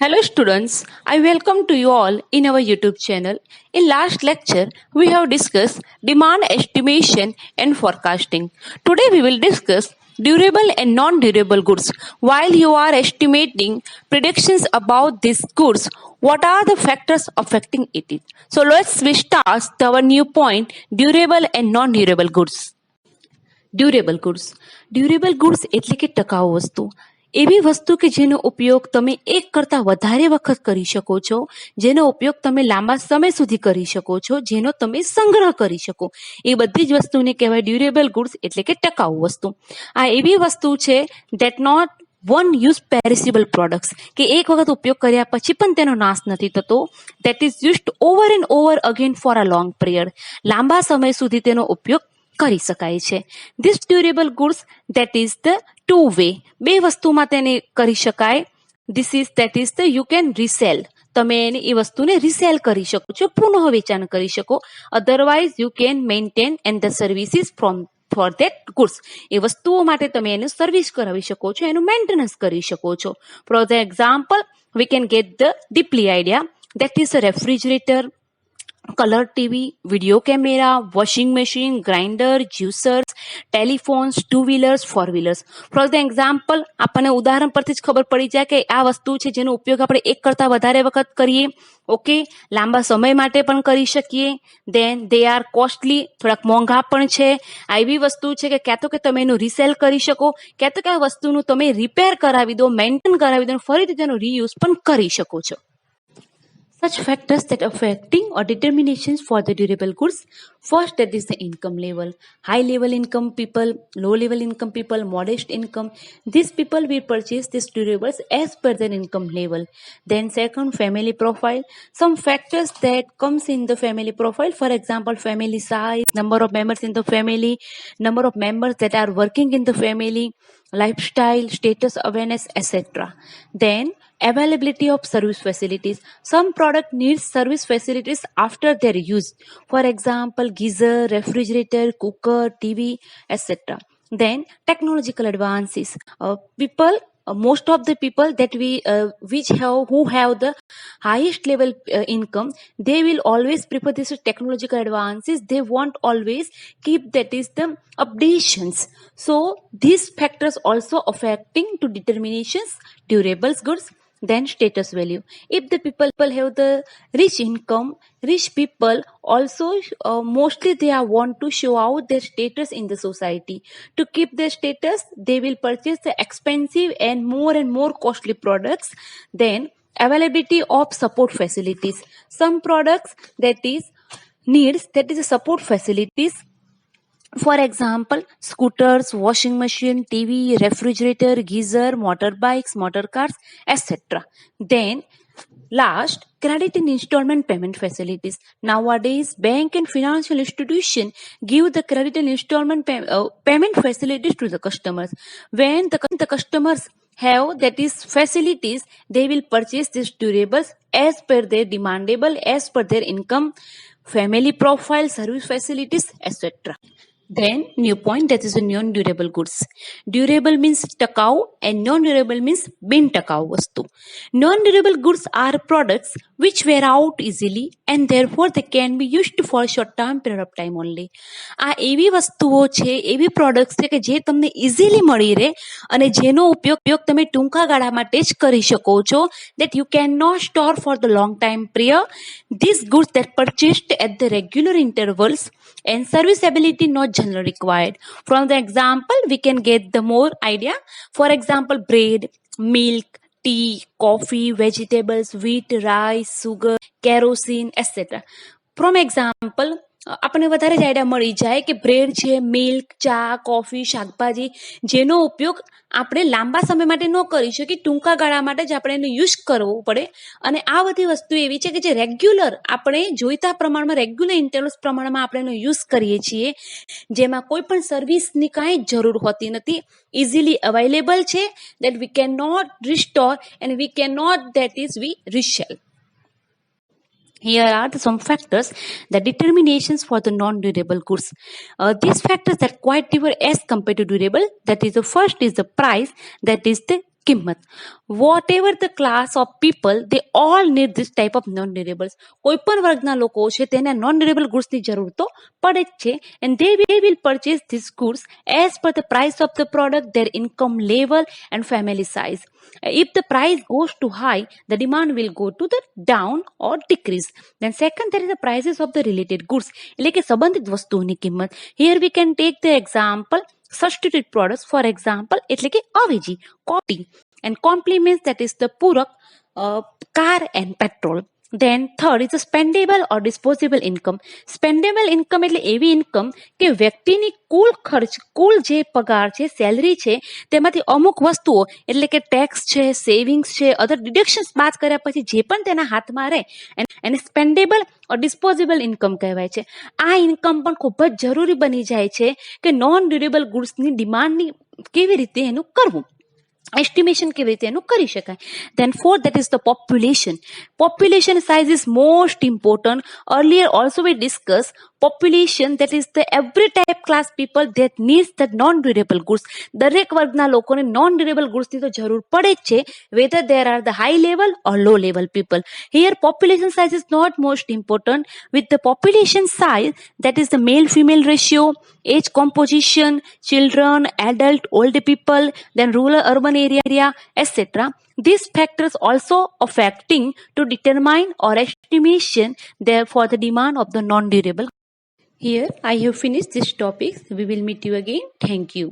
Hello students, I welcome to you all in our YouTube channel. In last lecture, we have discussed demand estimation and forecasting. Today we will discuss durable and non-durable goods. While you are estimating predictions about these goods, what are the factors affecting it? So we start our new point, durable and non-durable goods. Durable goods એટલે કે ટકાઉ વસ્તુ. એવી વસ્તુ કે જેનો ઉપયોગ તમે એક કરતા વધારે વખત કરી શકો છો, જેનો ઉપયોગ તમે લાંબા સમય સુધી કરી શકો છો, જેનો તમે સંગ્રહ કરી શકો, એ બધી જ વસ્તુને કહેવાય ડ્યુરેબલ ગુડ્સ એટલે કે ટકાઉ વસ્તુ. આ એવી વસ્તુ છે that not one use perishable products, કે એક વખત ઉપયોગ કર્યા પછી પણ તેનો નાશ નથી થતો. That is used over and over again for a long period. લાંબા સમય સુધી તેનો ઉપયોગ કરી શકાય છે. This durable goods that is the two way, બે વસ્તુમાં તેને કરી શકાય. That is the you can resell, તમે એ વસ્તુને રીસેલ કરી શકો છો, પુનઃ વેચાણ કરી શકો. Otherwise you can maintain and the services for that goods, એ વસ્તુઓ માટે તમે એનું સર્વિસ કરાવી શકો છો, એનું મેન્ટેનન્સ કરી શકો છો. For the example we can get the deeply idea. That is a refrigerator, colour TV, video camera, washing machine, grinder, juicers, telephones, two wheelers, four wheelers. For the example આપણને ઉદાહરણ પરથી જ ખબર પડી જાય કે આ વસ્તુ છે જેનો ઉપયોગ આપણે એક કરતા વધારે વખત કરીએ, ઓકે, લાંબા સમય માટે પણ કરી શકીએ. દેન દે આર કોસ્ટલી, થોડાક મોંઘા પણ છે. આ એવી વસ્તુ છે કે ક્યાં તો કે તમે એનું રીસેલ કરી શકો, ક્યાં તો કે આ વસ્તુનું તમે રિપેર કરાવી દો, મેન્ટેન કરાવી દો, ફરીથી તેનો રીયુઝ પણ કરી શકો છો. Such factors that affecting or determinations for the durable goods. First, that is the income level. High level income people, low level income people, modest income. These people will purchase these durables as per their income level. Then second, family profile. Some factors that comes in the family profile. For example, family size, number of members in the family, number of members that are working in the family, lifestyle, status awareness, etc. Then availability of service facilities. Some product needs service facilities after their use. For example, geyser, refrigerator, cooker, TV, etc. Then technological advances. Most of the people that who have the highest level income, they will always prefer this technological advances. They want always keep that is the updations. So these factors also affecting to determinations durables goods. Then status value. If the people have the rich income, rich people also mostly they are want to show out their status in the society. To keep their status, they will purchase the expensive and more costly products. Then availability of support facilities. Some products that is needs that is a support facilities. For example, scooters, washing machine, TV, refrigerator, geyser, motorbikes, motor cars, etc. Then last, credit and installment payment facilities. Nowadays, bank and financial institution give the credit and installment payment facilities to the customers. When the customers have that is facilities, they will purchase these durables as per their demandable, as per their income, family profile, service facilities, etc. Then new point, that is a non-durable goods. Durable means ટકાઉ and non-durable means બિન ટકાઉ વસ્તુ. Non-durable goods are products which wear out easily and therefore they can be used for short term period of time only. આ એવી વસ્તુઓ છે, એવી products છે કે જે તમને ઇઝીલી મળી રહે અને જેનો ઉપયોગ તમે ટૂંકા ગાળા માટે જ કરી શકો છો. That you cannot store for the long time period. These goods that purchased at the regular intervals and serviceability not generally required. From the example, we can get the more idea. For example, bread, milk, tea, coffee, vegetables, wheat, rice, sugar, kerosene, etc. From example, આપણને વધારે જ idea મળી જાય કે bread છે, milk, ચા, coffee, શાકભાજી, જેનો ઉપયોગ આપણે લાંબા સમય માટે ન કરી શકીએ, ટૂંકા ગાળા માટે જ આપણે એનો યુઝ કરવો પડે. અને આ બધી વસ્તુ એવી છે કે જે રેગ્યુલર આપણે જોઈતા પ્રમાણમાં, રેગ્યુલર ઇન્ટરવલ્સ પ્રમાણમાં આપણે એનો યુઝ કરીએ છીએ, જેમાં કોઈ પણ સર્વિસની કાંઈ જ જરૂર હોતી નથી, ઇઝીલી અવેલેબલ છે, that we cannot restore and we cannot that is we resell. Here are some factors, the determinations for the non-durable goods. These factors that quite differ as compared to durable. That is, the first is the price. That is the કિંમત. Whatever the class of people they all need this type of non durables. કોઈ પણ વર્ગના લોકો છે તેને non durable ગુડ્સની જરૂર તો પડે જ છે, and they will purchase this goods as per the price of the product, their income level and family size. If the price goes too high, the demand will go to the down or decrease. Then second, there is the prices of the related goods, એટલે કે સંબંધિત વસ્તુઓની કિંમત. Here we can take the example substitute products, for example એટલે કે અવેજી, copy, and complements, that is the પૂરક, car and petrol. Then third is a spendable or disposable income. Spendable income એટલે એવી ઇન્કમ કે વ્યક્તિની કુલ ખર્ચ, કુલ જે પગાર છે, સેલરી છે, તેમાંથી અમુક વસ્તુઓ એટલે કે ટેક્સ છે, સેવિંગ્સ છે, અધર ડિડક્શન્સ બાદ કર્યા પછી જે પણ તેના હાથમાં રહે એને સ્પેન્ડેબલ ઓર ડિસ્પોઝેબલ ઇન્કમ કહેવાય છે. આ ઇન્કમ પણ ખૂબ જ જરૂરી બની જાય છે કે નોન ડ્યુરેબલ ગુડ્સની ડિમાન્ડની કેવી રીતે એનું કરવું, estimation કેવી રીતે એનું કરી શકાય. Then fourth, that is the population. Population size is most important. Earlier also we discussed population, that is the every type class people that needs the non durable goods. દરેક વર્ગના લોકોને non durable goods ની તો જરૂર પડે જ છે, whether there are the high level or low level people. Here population size is not most important. With the population size, that is the male female ratio, age composition, children, adult, old people, then rural urban area, etc. These factors also affecting to determine or estimation therefore the demand of the non-durable. Here I have finished this topic. We will meet you again. Thank you.